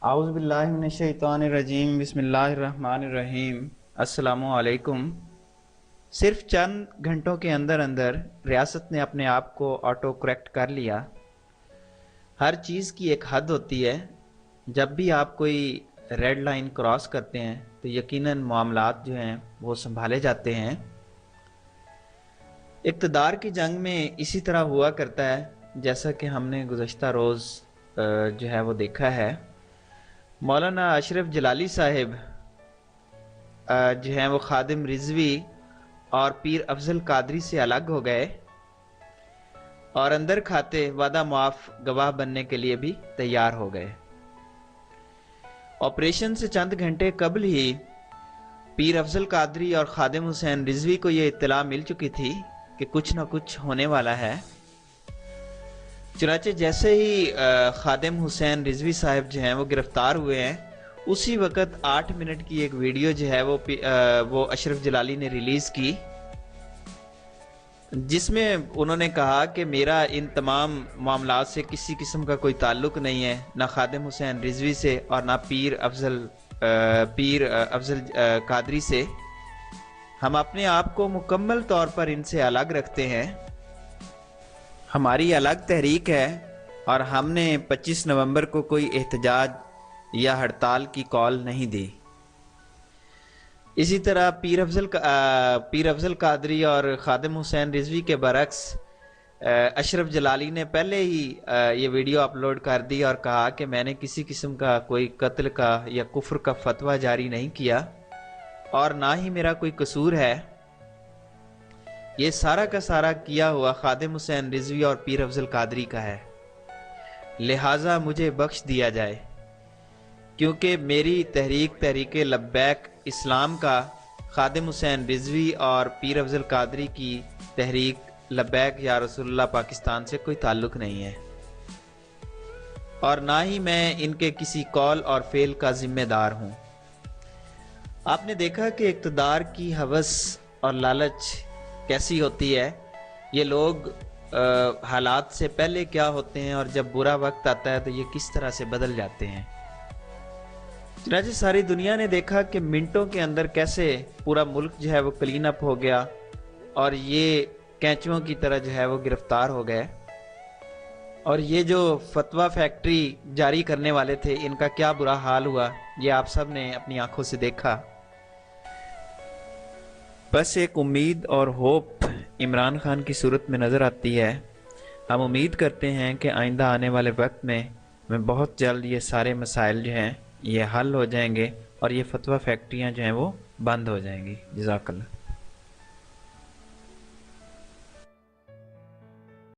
اعوذ باللہ من الشیطان الرجیم بسم اللہ الرحمن الرحیم۔ السلام علیکم۔ صرف چند گھنٹوں کے اندر اندر ریاست نے اپنے آپ کو آٹو کریکٹ کر لیا۔ ہر چیز کی ایک حد ہوتی ہے۔ جب بھی آپ کوئی ریڈ لائن کراس کرتے ہیں تو یقیناً معاملات جو ہیں وہ سنبھالے جاتے ہیں۔ اقتدار کی جنگ میں اسی طرح ہوا کرتا ہے، جیسا کہ ہم نے گزشتہ روز جو ہے وہ دیکھا ہے۔ مولانا اشرف جلالی صاحب جو ہیں وہ خادم رضوی اور پیر افضل قادری سے الگ ہو گئے اور اندر کھاتے وعدہ معاف گواہ بننے کے لیے بھی تیار ہو گئے۔ آپریشن سے چند گھنٹے قبل ہی پیر افضل قادری اور خادم حسین رضوی کو یہ اطلاع مل چکی تھی کہ کچھ نہ کچھ ہونے والا ہے۔ چنانچہ جیسے ہی خادم حسین رضوی صاحب جو ہیں وہ گرفتار ہوئے ہیں، اسی وقت 8 منٹ کی ایک ویڈیو جو ہے وہ اشرف جلالی نے ریلیز کی، جس میں انہوں نے کہا کہ میرا ان تمام معاملات سے کسی قسم کا کوئی تعلق نہیں ہے، نہ خادم حسین رضوی سے اور نہ پیر افضل قادری سے۔ ہم اپنے آپ کو مکمل طور پر ان سے الگ رکھتے ہیں۔ ہماری الگ تحریک ہے اور ہم نے 25 نومبر کو کوئی احتجاج یا ہڑتال کی کال نہیں دی۔ اسی طرح پیر افضل قادری اور خادم حسین رضوی کے برعکس اشرف جلالی نے پہلے ہی یہ ویڈیو اپلوڈ کر دی اور کہا کہ میں نے کسی قسم کا کوئی قتل کا یا کفر کا فتویٰ جاری نہیں کیا اور نہ ہی میرا کوئی قصور ہے۔ یہ سارا کا سارا کیا ہوا خادم حسین رضوی اور پیر افضل قادری کا ہے، لہٰذا مجھے بخش دیا جائے، کیونکہ میری تحریک لبیک اسلام کا خادم حسین رضوی اور پیر افضل قادری کی تحریک لبیک یا رسول اللہ پاکستان سے کوئی تعلق نہیں ہے، اور نہ ہی میں ان کے کسی قول اور فعل کا ذمہ دار ہوں۔ آپ نے دیکھا کہ اقتدار کی ہوس اور لالچ کیسی ہوتی ہے۔ یہ لوگ حالات سے پہلے کیا ہوتے ہیں اور جب برا وقت آتا ہے تو یہ کس طرح سے بدل جاتے ہیں۔ چنانچہ ساری دنیا نے دیکھا کہ منٹوں کے اندر کیسے پورا ملک جو ہے وہ کلین اپ ہو گیا اور یہ کینچوؤں کی طرح جو ہے وہ گرفتار ہو گئے، اور یہ جو فتویٰ فیکٹری جاری کرنے والے تھے ان کا کیا برا حال ہوا، یہ آپ سب نے اپنی آنکھوں سے دیکھا۔ بس ایک امید اور ہوپ عمران خان کی صورت میں نظر آتی ہے۔ ہم امید کرتے ہیں کہ آئندہ آنے والے وقت میں بہت جلد یہ سارے مسائل جو ہیں یہ حل ہو جائیں گے اور یہ فتویٰ فیکٹریاں جو ہیں وہ بند ہو جائیں گی۔ جزاک اللہ۔